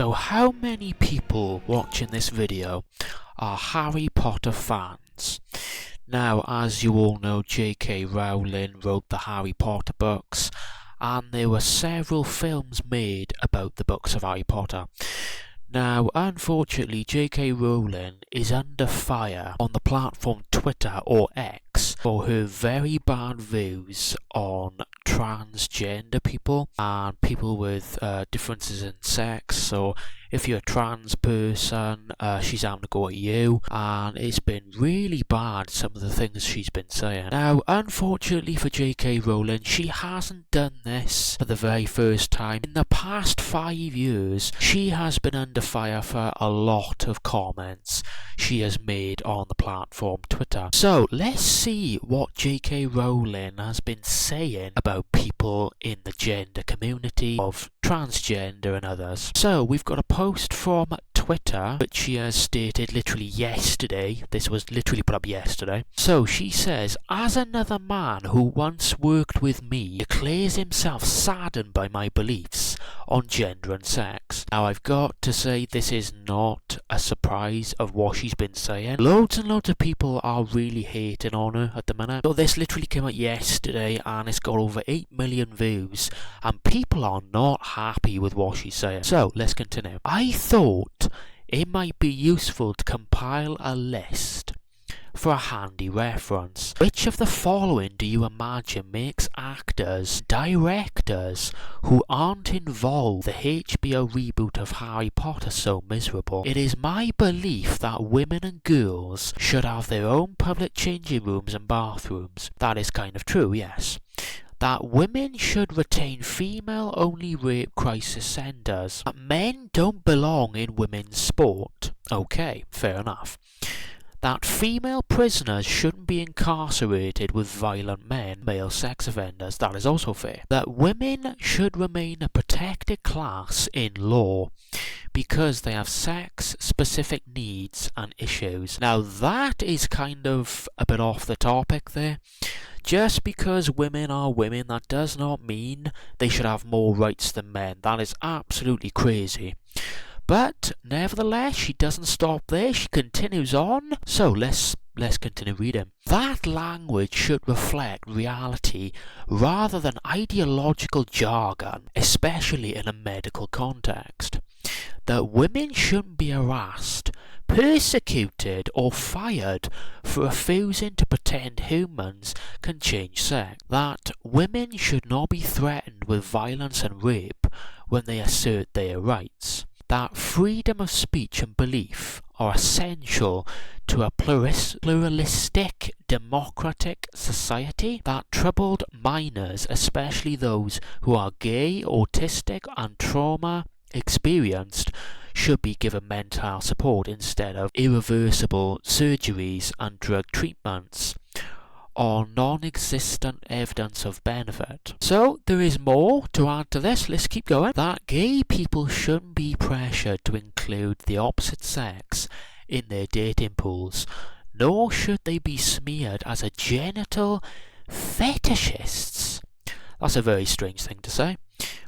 So how many people watching this video are Harry Potter fans? Now, as you all know, J.K. Rowling wrote the Harry Potter books, and there were several films made about the books of Harry Potter. Now, unfortunately, J.K. Rowling is under fire on the platform Twitter or X for her very bad views on transgender people and people with differences in sex. So if you're a trans person, she's having to go at you, and it's been really bad, some of the things she's been saying. Now, unfortunately for J.K. Rowling, she hasn't done this for the very first time. In the past 5 years, she has been under fire for a lot of comments she has made on the platform Twitter. So let's see what J.K. Rowling has been saying about people in the gender community of transgender and others. So we've got a post from Twitter which she has stated literally yesterday. This was literally put up yesterday. So she says, "As another man who once worked with me declares himself saddened by my beliefs on gender and sex." Now I've got to say, this is not a surprise of what she's been saying. Loads and loads of people are really hating on her at the minute. So this literally came out yesterday and it's got over 8 million views, and people are not happy with what she's saying. So let's continue. I thought it might be useful to compile a list for a handy reference. Which of the following do you imagine makes actors, directors who aren't involved in the HBO reboot of Harry Potter so miserable? It is my belief that women and girls should have their own public changing rooms and bathrooms. That is kind of true, yes. That women should retain female-only rape crisis centres. That men don't belong in women's sport. Okay, fair enough. That female prisoners shouldn't be incarcerated with violent men, male sex offenders. That is also fair. That women should remain a protected class in law because they have sex-specific needs and issues. Now that is kind of a bit off the topic there. Just because women are women, that does not mean they should have more rights than men. That is absolutely crazy. But nevertheless, she doesn't stop there. She continues on. So let's continue reading. That language should reflect reality rather than ideological jargon, especially in a medical context. That women shouldn't be harassed, persecuted or fired for refusing to pretend humans can change sex. That women should not be threatened with violence and rape when they assert their rights. That freedom of speech and belief are essential to a pluralistic, democratic society. That troubled minors, especially those who are gay, autistic and trauma experienced, should be given mental health support instead of irreversible surgeries and drug treatments or non-existent evidence of benefit. So there is more to add to this. Let's keep going. That gay people shouldn't be pressured to include the opposite sex in their dating pools, nor should they be smeared as a genital fetishists. That's a very strange thing to say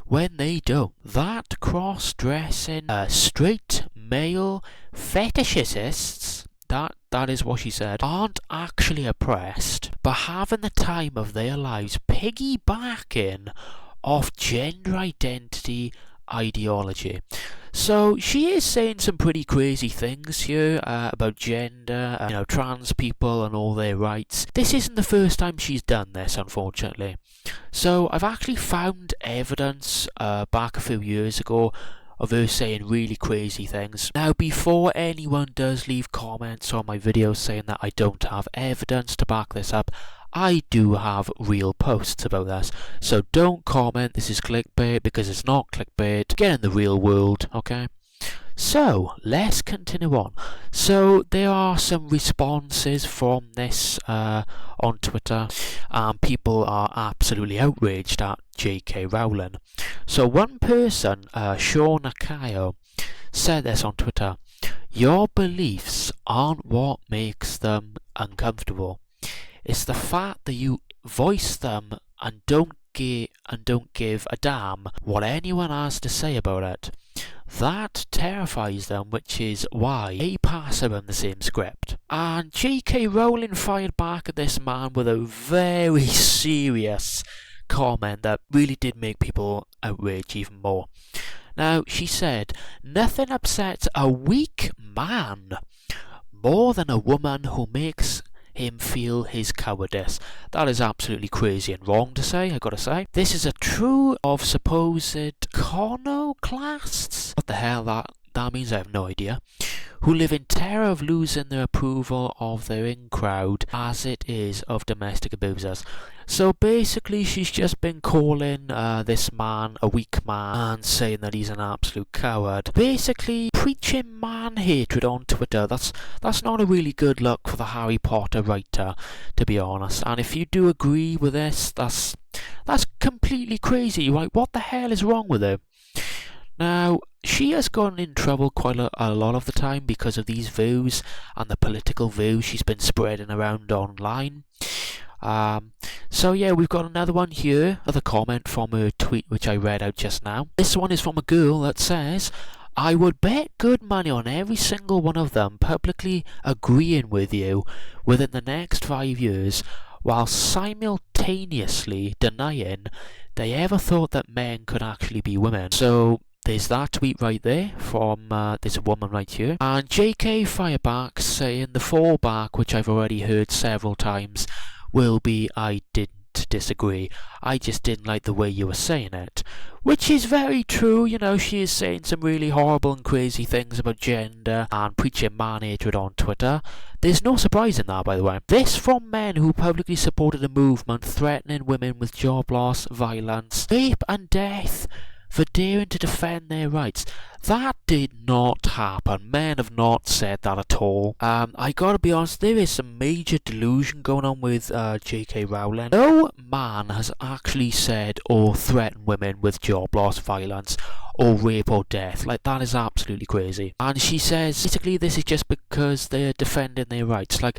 when they don't. That cross-dressing straight male fetishists, that is what she said, aren't actually oppressed, but having the time of their lives piggybacking off gender identity ideology. So she is saying some pretty crazy things here about gender, trans people and all their rights. This isn't the first time she's done this, unfortunately. So I've actually found evidence back a few years ago of her saying really crazy things. Now, before anyone does leave comments on my videos saying that I don't have evidence to back this up, I do have real posts about this. So don't comment this is clickbait, because it's not clickbait. Get in the real world, okay? So let's continue on. So there are some responses from this on Twitter, and people are absolutely outraged at J.K. Rowling. So one person, Sean Akayo, said this on Twitter: "Your beliefs aren't what makes them uncomfortable. It's the fact that you voice them and don't don't give a damn what anyone has to say about it. That terrifies them, which is why they pass around the same script. And J.K. Rowling fired back at this man with a very serious comment that really did make people outrage even more. Now, she said, "Nothing upsets a weak man more than a woman who makes him feel his cowardice." That is absolutely crazy and wrong to say, I gotta say. This is a true of supposed iconoclasts. What the hell that means, I have no idea. Who live in terror of losing the approval of their in-crowd as it is of domestic abusers. So basically she's just been calling this man a weak man and saying that he's an absolute coward. Basically preaching man-hatred on Twitter. That's not a really good look for the Harry Potter writer, to be honest. And if you do agree with this, that's completely crazy, right? What the hell is wrong with him? Now, she has gotten in trouble quite a lot of the time because of these views and the political views she's been spreading around online. So yeah, we've got another one here, another comment from her tweet which I read out just now. This one is from a girl that says, "I would bet good money on every single one of them publicly agreeing with you within the next 5 years, while simultaneously denying they ever thought that men could actually be women." So there's that tweet right there from there's a woman right here. And JK fireback saying the fallback, which I've already heard several times, will be, "I didn't disagree, I just didn't like the way you were saying it." Which is very true, you know, she is saying some really horrible and crazy things about gender and preaching man-hatred on Twitter. There's no surprise in that, by the way. This from men who publicly supported a movement threatening women with job loss, violence, rape and death for daring to defend their rights. That did not happen. Men have not said that at all. I gotta be honest, there is some major delusion going on with J.K. Rowling. No man has actually said or threatened women with job loss, violence, or rape or death. Like, that is absolutely crazy. And she says, basically, this is just because they're defending their rights. Like,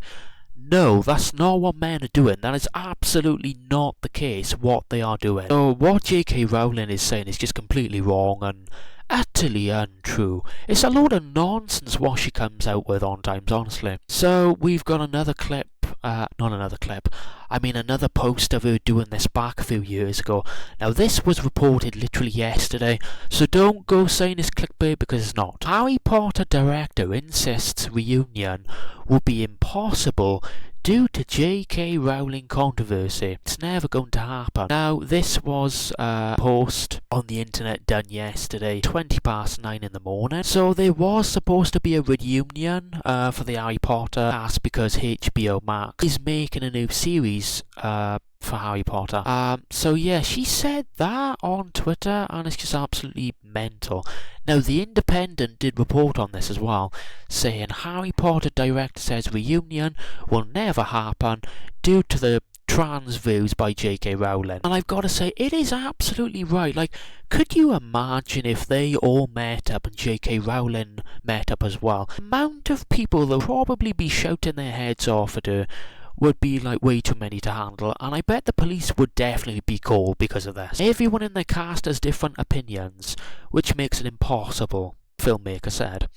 no, that's not what men are doing. That is absolutely not the case, what they are doing. So what J.K. Rowling is saying is just completely wrong and utterly untrue. It's a load of nonsense what she comes out with on times, honestly. So we've got another clip, another post of her doing this back a few years ago. Now this was reported literally yesterday, so don't go saying it's clickbait because it's not. Harry Potter director insists reunion will be impossible due to J.K. Rowling controversy. It's never going to happen. Now, this was a post on the internet done yesterday, 9:20 in the morning. So there was supposed to be a reunion for the Harry Potter cast because HBO Max is making a new series for Harry Potter. So yeah, she said that on Twitter, and it's just absolutely mental. Now, The Independent did report on this as well, saying Harry Potter director says reunion will never happen due to the trans views by J.K. Rowling. And I've got to say, it is absolutely right. Like, could you imagine if they all met up and J.K. Rowling met up as well? The amount of people that would probably be shouting their heads off at her would be like way too many to handle, and I bet the police would definitely be called because of this. Everyone in the cast has different opinions, which makes it impossible, filmmaker said.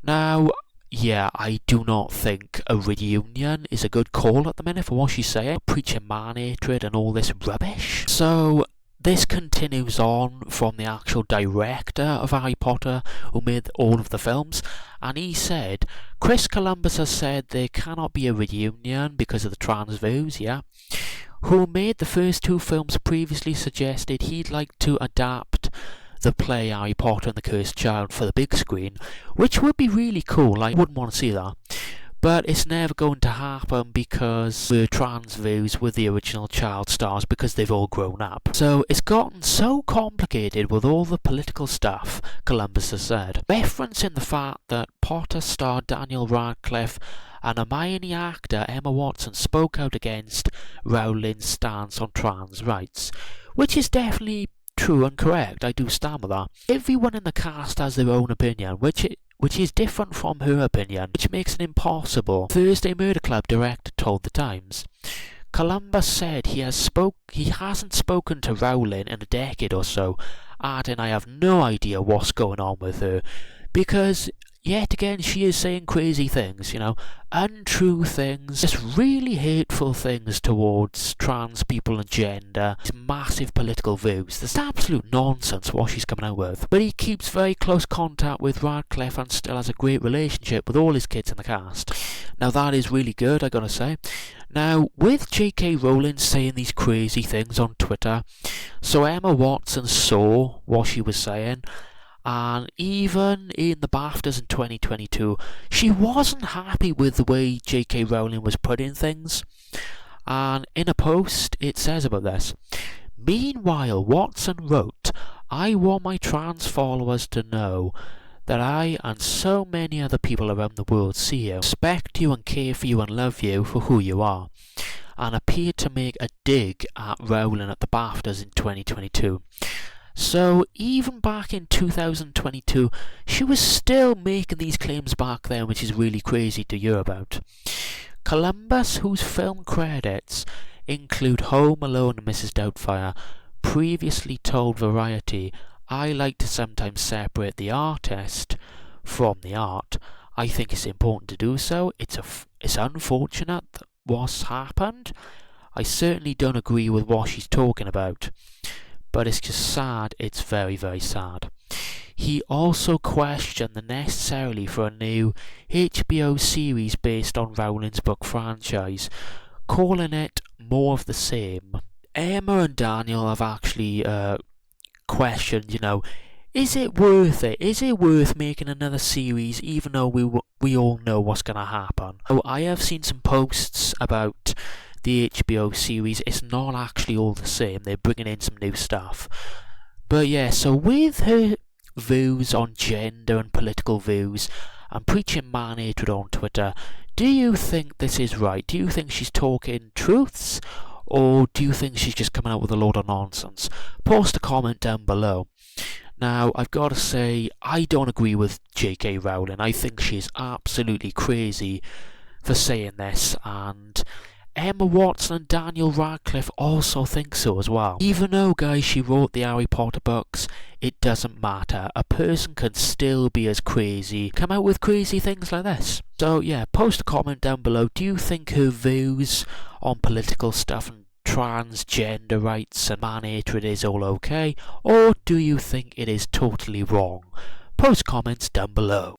Now, yeah, I do not think a reunion is a good call at the minute for what she's saying, preaching man-hatred and all this rubbish. So this continues on from the actual director of Harry Potter who made all of the films, and he said, Chris Columbus has said there cannot be a reunion because of the trans views, who made the first two films previously suggested he'd like to adapt the play Harry Potter and the Cursed Child for the big screen, which would be really cool. I wouldn't want to see that. But it's never going to happen because we're trans views with the original child stars because they've all grown up. So it's gotten so complicated with all the political stuff, Columbus has said. Referencing the fact that Potter star Daniel Radcliffe and Hermione actor Emma Watson spoke out against Rowling's stance on trans rights, which is definitely true and correct. I do stand with that. Everyone in the cast has their own opinion, which is different from her opinion, which makes it impossible. Thursday Murder Club director told The Times, Columbus said he hasn't spoken to Rowling in a decade or so, adding, "I have no idea what's going on with her," because yet again she is saying crazy things, untrue things, just really hateful things towards trans people and gender, massive political views. There's absolute nonsense what she's coming out with. But he keeps very close contact with Radcliffe and still has a great relationship with all his kids in the cast. Now that is really good, I gotta say. Now, with J.K. Rowling saying these crazy things on Twitter, so Emma Watson saw what she was saying, and even in the BAFTAs in 2022, she wasn't happy with the way J.K. Rowling was putting things. And in a post, it says about this: "Meanwhile, Watson wrote, 'I want my trans followers to know that I and so many other people around the world see you, respect you and care for you and love you for who you are,' and appeared to make a dig at Rowling at the BAFTAs in 2022. So even back in 2022, she was still making these claims back then, which is really crazy to hear about. Columbus, whose film credits include Home Alone and Mrs. Doubtfire, previously told Variety, "I like to sometimes separate the artist from the art. I think it's important to do so. It's unfortunate what's happened. I certainly don't agree with what she's talking about. But it's just sad, it's very, very sad." He also questioned the necessity for a new HBO series based on Rowling's book franchise, calling it more of the same. Emma and Daniel have actually questioned, is it worth it? Is it worth making another series even though we all know what's going to happen? So I have seen some posts about the HBO series. It's not actually all the same. They're bringing in some new stuff. But yeah, so with her views on gender and political views and preaching man-hatred on Twitter, do you think this is right? Do you think she's talking truths? Or do you think she's just coming out with a load of nonsense? Post a comment down below. Now, I've got to say, I don't agree with J.K. Rowling. I think she's absolutely crazy for saying this, and Emma Watson and Daniel Radcliffe also think so as well. Even though, guys, she wrote the Harry Potter books, it doesn't matter. A person can still be as crazy, come out with crazy things like this. So yeah, post a comment down below. Do you think her views on political stuff and transgender rights and man-hatred is all okay? Or do you think it is totally wrong? Post comments down below.